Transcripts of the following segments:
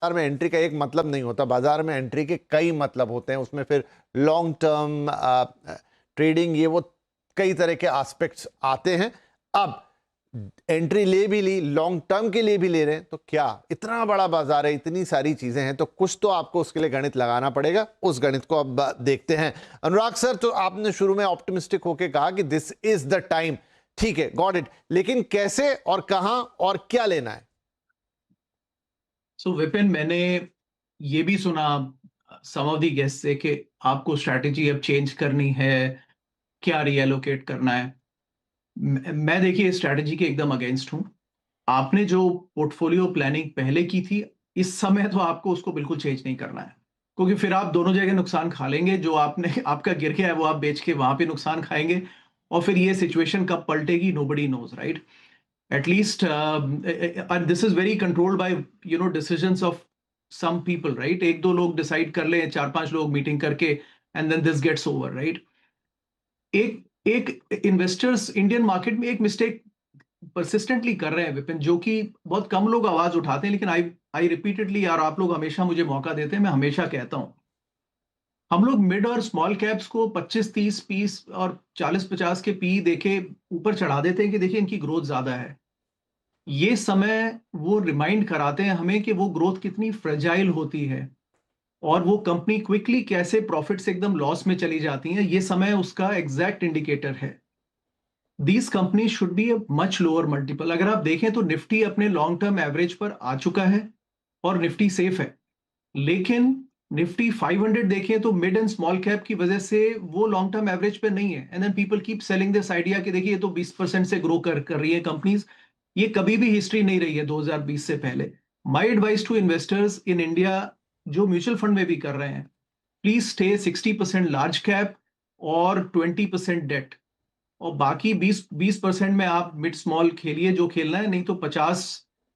बाजार में एंट्री का एक मतलब नहीं होता, बाजार में एंट्री के कई मतलब होते हैं, उसमें फिर लॉन्ग टर्म ट्रेडिंग, ये वो कई तरह के एस्पेक्ट्स आते हैं। अब एंट्री ले भी ली, लॉन्ग टर्म के लिए भी ले रहे हैं, तो क्या इतना बड़ा बाजार है, इतनी सारी चीजें हैं, तो कुछ तो आपको उसके लिए गणित लगाना पड़ेगा। उस गणित को अब देखते हैं। अनुराग सर, तो आपने शुरू में ऑप्टिमिस्टिक होकर कहा कि दिस इज द टाइम, ठीक है, गॉट इट, लेकिन कैसे और कहां और क्या लेना है? विपिन, मैंने ये भी सुना सम ऑफ दी गेस्ट से कि आपको स्ट्रैटेजी अब चेंज करनी है, क्या रीएलोकेट करना है। मैं देखिए इस स्ट्रैटेजी के एकदम अगेंस्ट हूं। आपने जो पोर्टफोलियो प्लानिंग पहले की थी, इस समय तो आपको उसको बिल्कुल चेंज नहीं करना है, क्योंकि फिर आप दोनों जगह नुकसान खा लेंगे। जो आपने आपका गिर गया है वो आप बेच के वहां पे नुकसान खाएंगे, और फिर ये सिचुएशन कब पलटेगी nobody knows, right? At least and this is very controlled by decisions of some people, right? एक दो लोग डिसाइड कर ले, चार पांच लोग मीटिंग करके, and then this gets over, right? एक एक इन्वेस्टर्स इंडियन मार्केट में एक मिस्टेक परसिस्टेंटली कर रहे हैं विपिन, जो कि बहुत कम लोग आवाज उठाते हैं, लेकिन आई आई रिपीटेडली, यार आप लोग हमेशा मुझे मौका देते हैं, मैं हमेशा कहता हूं, हम लोग मिड और स्मॉल कैप्स को 25-30 पीस और 40-50 के पी देके ऊपर चढ़ा देते हैं कि देखिए इनकी ग्रोथ ज्यादा है। ये समय वो रिमाइंड कराते हैं हमें कि वो ग्रोथ कितनी फ्रेजाइल होती है, और वो कंपनी क्विकली कैसे प्रॉफिट से एकदम लॉस में चली जाती है। ये समय उसका एग्जैक्ट इंडिकेटर है। These company should be a much lower multiple. अगर आप देखें तो निफ्टी अपने लॉन्ग टर्म एवरेज पर आ चुका है, और निफ्टी सेफ है। लेकिन निफ्टी 500 देखें तो मिड एंड स्मॉल कैप की वजह से वो लॉन्ग टर्म एवरेज पे नहीं है, and then people keep selling this idea कि देखिए ये तो 20% से ग्रो कर रही है कंपनीज। ये कभी भी हिस्ट्री नहीं रही है 2020 से पहले। My advice to investors in India जो म्यूचुअल फंड में भी कर रहे हैं, प्लीज स्टे 60% लार्ज कैप और 20% डेट, और बाकी 20% में आप मिड स्मॉल खेलिए जो खेलना है, नहीं तो 50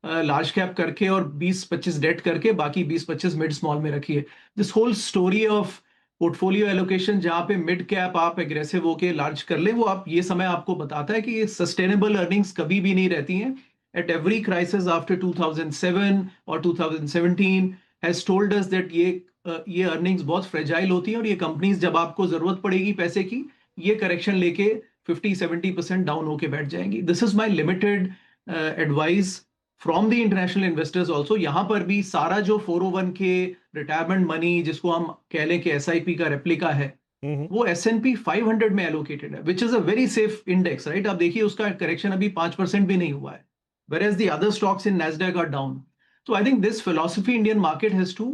लार्ज कैप करके और 20-25 डेट करके बाकी 20-25 मिड स्मॉल में रखिए। This whole story of portfolio allocation, जहां पे मिड कैप आप एग्रेसिव होके लार्ज कर ले, वो आप ये समय आपको बताता है कि ये सस्टेनेबल अर्निंग्स कभी भी नहीं रहती हैं। एट एवरी क्राइसिस आफ्टर 2007 और 2017 हैज टोल्ड अस दैट ये अर्निंग्स बहुत फ्रेजाइल होती हैं, और ये कंपनीज जब आपको जरूरत पड़ेगी पैसे की, ये करेक्शन लेके 50-70% डाउन होके बैठ जाएंगी। This is my limited advice from the international investors also. यहां पर भी सारा जो 401 के रिटायरमेंट मनी, जिसको हम कह लें कि एसआईपी का रेप्लिका है, वो S&P 500 में एलोकेटेड है, which is a very safe index, right? आप देखिए उसका करेक्शन अभी 5% भी नहीं हुआ है, whereas the other stocks in Nasdaq are down. So I think this philosophy Indian market has to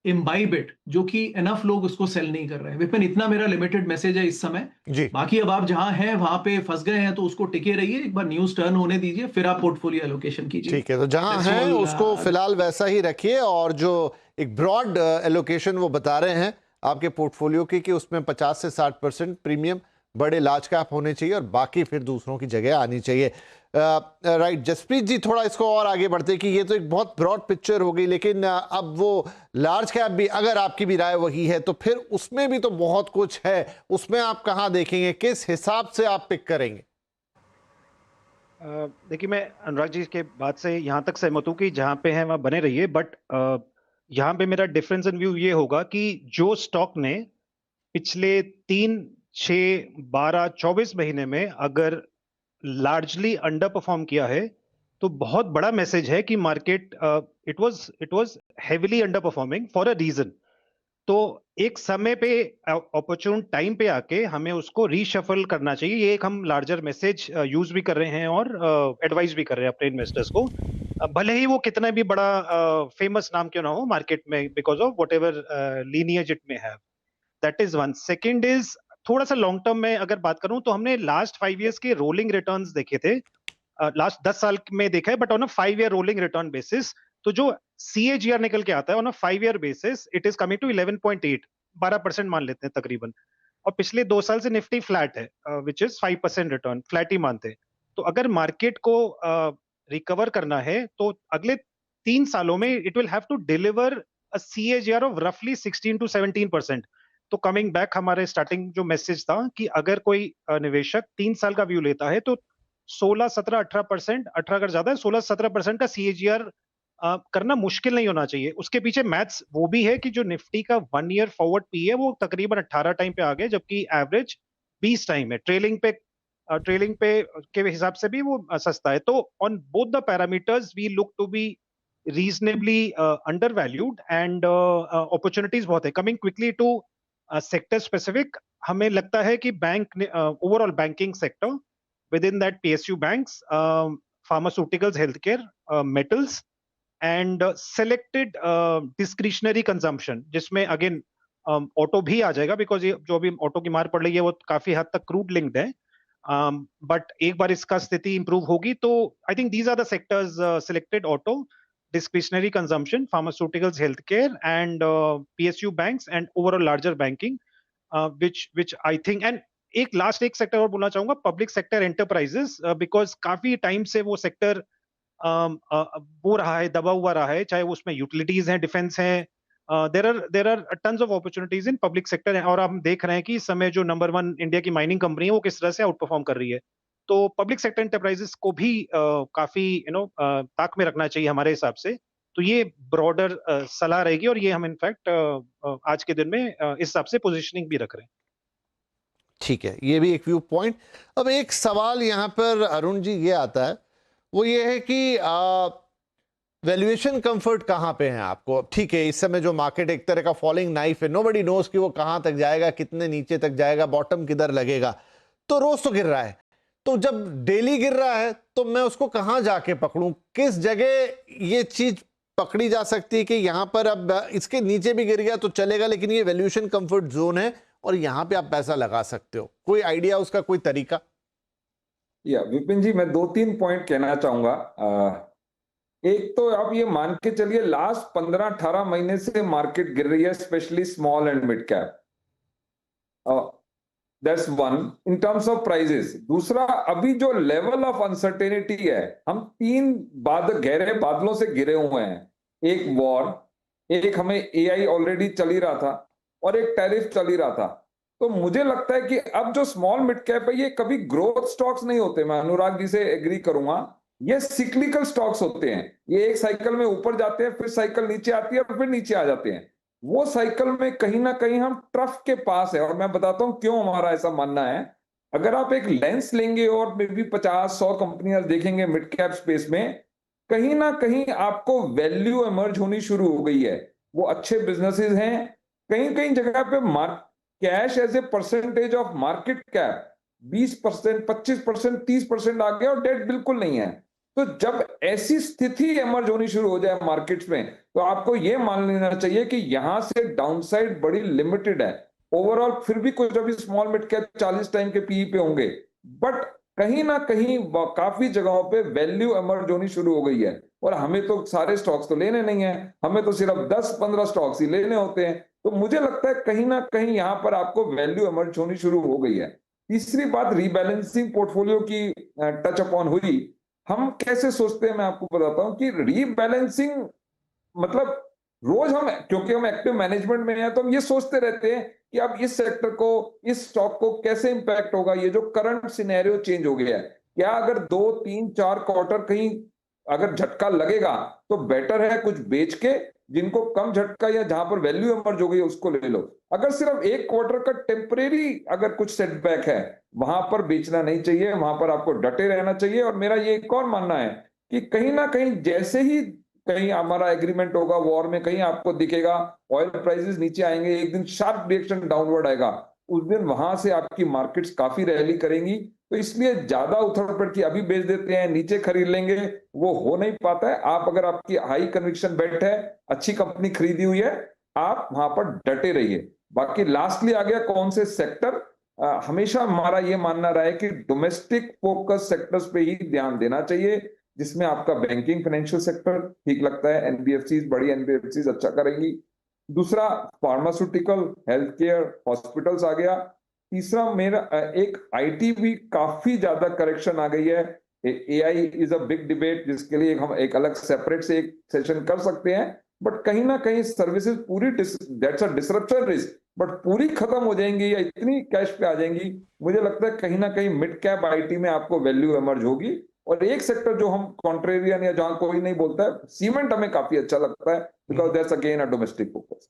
imbibe it, जो कि एनफ लोग उसको सेल नहीं कर रहे हैं। विपिन, इतना मेरा लिमिटेड मैसेज है इस समय। जी, बाकी अब आप जहां हैं वहां पे फंस गए हैं तो उसको टिके रहिए, एक बार न्यूज टर्न होने दीजिए, फिर आप पोर्टफोलियो एलोकेशन कीजिए। ठीक है, तो जहां दैट्स है ऑल। उसको फिलहाल वैसा ही रखिए, और जो एक ब्रॉड एलोकेशन वो बता रहे हैं आपके पोर्टफोलियो की, कि उसमें 50 से 60% प्रीमियम बड़े लार्ज कैप होने चाहिए, और बाकी फिर दूसरों की जगह आनी चाहिए। राइट, जसप्रीत जी, थोड़ा इसको और आगे बढ़ते कि ये तो एक बहुत ब्रॉड पिक्चर हो गई, लेकिन अब वो लार्ज कैप भी, अगर आपकी भी राय वही है, तो फिर उसमें भी तो बहुत कुछ है। उसमें आप कहां देखेंगे, किस हिसाब से आप पिक करेंगे? देखिए, मैं अनुराग जी के बात से यहाँ तक सहमत हूँ कि जहाँ पे हैं वहाँ बने रहिए, बट यहाँ पे मेरा डिफरेंस इन व्यू ये होगा कि जो स्टॉक ने पिछले 3, 6, 12, 24 महीने में अगर लार्जली अंडर परफॉर्म किया है, तो बहुत बड़ा मैसेज है कि market it was heavily under performing for a reason. तो एक समय पे अपॉर्चुन टाइम पे आके हमें उसको रीशफल करना चाहिए। ये एक हम लार्जर मैसेज यूज भी कर रहे हैं और एडवाइस भी कर रहे हैं अपने इन्वेस्टर्स को। भले ही वो कितना भी बड़ा फेमस नाम क्यों ना हो मार्केट में, because of whatever lineage it may have. That is one. Second is, थोड़ा सा लॉन्ग टर्म में अगर बात करूं तो हमने लास्ट 5 years के रोलिंग रिटर्न्स देखे थे, लास्ट 10 साल में देखा है, but on a 5 year rolling return basis, तो जो CAGR निकल के आता है on a 5 year basis, it is coming to 11.8, 12% मान लेते हैं तकरीबन। और पिछले 2 साल से निफ्टी फ्लैट है, विच इज 5% रिटर्न, फ्लैट ही मानते हैं। तो अगर मार्केट को रिकवर करना है तो अगले 3 सालों में it will have to deliver a CAGR of रफली 16 to 17%। तो कमिंग बैक, हमारे स्टार्टिंग जो मैसेज था कि अगर कोई निवेशक 3 साल का व्यू लेता है तो 16, 17, 18%, 18 अगर ज्यादा है, 16-17% का CAGR करना मुश्किल नहीं होना चाहिए। उसके पीछे मैथ्स वो भी है कि जो निफ्टी का 1 ईयर फॉरवर्ड पी है वो तकरीबन 18 टाइम पे आ गया, जबकि एवरेज 20 टाइम है। ट्रेलिंग पे के हिसाब से भी वो सस्ता है। तो on both the parameters we look to be reasonably undervalued and opportunities बहुत है। Coming quickly to sector specific, हमें लगता है कि bank overall banking sector within that PSU banks, pharmaceuticals, health care, metals and selected discretionary consumption, जिसमें again auto भी आ जाएगा, बिकॉज ये जो अभी ऑटो की मार पड़ रही है वो काफी हद तक क्रूड लिंक्ड है। बट एक बार इसका स्थिति इंप्रूव होगी तो I think these are the sectors selected: auto, discretionary consumption, pharmaceuticals, healthcare, and PSU banks, and overall larger banking, which I think, and एक सेक्टर और बोलना चाहूंगा, पब्लिक सेक्टर एंटरप्राइजेस, बिकॉज काफी टाइम से वो सेक्टर वो रहा है, दबा हुआ रहा है, चाहे उसमें यूटिलिटीज हैं, डिफेंस हैं। There are tons of opportunities in public sector, और हम देख रहे हैं कि इस समय जो नंबर 1 इंडिया की माइनिंग कंपनी है वो किस तरह से आउट परफॉर्म कर रही है। तो पब्लिक सेक्टर एंटरप्राइजेस को भी काफी ताक में रखना चाहिए हमारे हिसाब से। तो ये ब्रॉडर सलाह रहेगी, और ये हम इनफैक्ट आज के दिन में इस हिसाब से पोजीशनिंग भी रख रहे हैं। ठीक है, ये भी एक व्यू पॉइंट। अब एक सवाल यहाँ पर अरुण जी ये आता है, वो ये है कि वैल्यूएशन कंफर्ट कहाँ पे है आपको? ठीक है, इस समय जो मार्केट एक तरह का फॉलिंग नाइफ है, नोबडी नोज कि वो कहाँ तक जाएगा, कितने नीचे तक जाएगा, बॉटम किधर लगेगा। तो रोज तो गिर रहा है, तो जब डेली गिर रहा है तो मैं उसको कहाँ जाके पकड़ूं? किस जगह ये चीज पकड़ी जा सकती है कि यहां पर अब इसके नीचे भी गिर गया तो चलेगा, लेकिन ये वैल्यूएशन कंफर्ट जोन है और यहां पे आप पैसा लगा सकते हो? कोई आइडिया, उसका कोई तरीका? या विपिन जी, मैं 2-3 पॉइंट कहना चाहूंगा। एक तो आप ये मान के चलिए, लास्ट 15-18 महीने से मार्केट गिर रही है, specially small and mid cap. That's one in terms of prices. दूसरा, अभी जो लेवल ऑफ अनसर्टेनिटी है, हम 3 गहरे बादलों से घिरे हुए हैं। एक वॉर, एक हमें एआई ऑलरेडी चल ही रहा था, और एक टैरिफ चल ही रहा था। तो मुझे लगता है कि अब जो स्मॉल मिड कैप है, ये कभी ग्रोथ स्टॉक्स नहीं होते। मैं अनुराग जी से एग्री करूंगा, ये सिक्लिकल स्टॉक्स होते हैं। ये एक साइकिल में ऊपर जाते हैं, फिर साइकिल नीचे आती है, और फिर नीचे आ जाते हैं। वो साइकिल में कहीं ना कहीं हम ट्रफ के पास है, और मैं बताता हूं क्यों हमारा ऐसा मानना है। अगर आप एक लेंस लेंगे और मे बी 50-100 कंपनियां देखेंगे मिड कैप स्पेस में, कहीं ना कहीं आपको वैल्यू इमर्ज होनी शुरू हो गई है। वो अच्छे बिजनेसेस हैं। कहीं कहीं जगह पे cash as a percentage of market cap 20%, 25%, 30% आ गया, और डेट बिल्कुल नहीं है। तो जब ऐसी स्थिति इमर्ज होनी शुरू हो जाए मार्केट्स में, तो आपको यह मान लेना चाहिए कि यहां से डाउनसाइड बड़ी लिमिटेड है। ओवरऑल फिर भी कुछ अभी स्मॉल मिड कैप 40 टाइम के पीई पे होंगे, बट कहीं ना कहीं काफी जगहों पे वैल्यू इमर्ज होनी शुरू हो गई है। और हमें तो सारे स्टॉक्स तो लेने नहीं है, हमें तो सिर्फ 10-15 स्टॉक्स ही लेने होते हैं। तो मुझे लगता है कहीं ना कहीं यहां पर आपको वैल्यू इमर्ज होनी शुरू हो गई है। तीसरी बात, रीबैलेंसिंग पोर्टफोलियो की टच अपॉन हुई। हम कैसे सोचते हैं, मैं आपको बताता हूं कि रीबैलेंसिंग मतलब रोज हम, क्योंकि हम एक्टिव मैनेजमेंट में हैं, तो हम ये सोचते रहते हैं कि अब इस सेक्टर को, इस स्टॉक को कैसे इंपैक्ट होगा। ये जो करंट सिनेरियो चेंज हो गया है, क्या अगर 2-3-4 क्वार्टर कहीं अगर झटका लगेगा, तो बेटर है कुछ बेच के, जिनको कम झटका या जहां पर वैल्यू इमर्ज हो गई है उसको ले लो। अगर सिर्फ एक क्वार्टर का टेम्परेरी अगर कुछ सेटबैक है, वहां पर बेचना नहीं चाहिए, वहां पर आपको डटे रहना चाहिए। और मेरा ये एक और मानना है कि कहीं ना कहीं जैसे ही कहीं हमारा एग्रीमेंट होगा वॉर में, कहीं आपको दिखेगा ऑयल प्राइसेस नीचे आएंगे, एक दिन शार्प रिएक्शन डाउनवर्ड आएगा, उस दिन वहां से आपकी मार्केट्स काफी रैली करेंगी। तो इसलिए ज्यादा उथड़ की अभी बेच देते हैं, नीचे खरीद लेंगे, वो हो नहीं पाता है। आप अगर आपकी हाई कन्विक्शन बेट है, अच्छी कंपनी खरीदी हुई है, आप वहां पर डटे रहिए। बाकी लास्टली आ गया कौन से सेक्टर, हमेशा हमारा ये मानना रहा है कि डोमेस्टिक फोकस सेक्टर्स पे ही ध्यान देना चाहिए, जिसमें आपका बैंकिंग फाइनेंशियल सेक्टर ठीक लगता है, एनबीएफसीज, बड़ी एनबीएफसीज अच्छा करेंगी। दूसरा फार्मास्यूटिकल, हेल्थ केयर, हॉस्पिटल्स आ गया। तीसरा मेरा एक आईटी भी काफी ज्यादा करेक्शन आ गई है। AI is a big debate, जिसके लिए हम एक अलग सेपरेट से एक सेशन कर सकते हैं। बट कहीं ना कहीं सर्विसेज पूरी, that's a disruption risk, but पूरी खत्म हो जाएंगी या इतनी कैश पे आ जाएंगी, मुझे लगता है कहीं ना कहीं मिड कैप आईटी में आपको वैल्यू इमर्ज होगी। और एक सेक्टर जो हम कॉन्ट्रेरियन या जहां कोई नहीं बोलता है, सीमेंट हमें काफी अच्छा लगता है because that's again a domestic focus.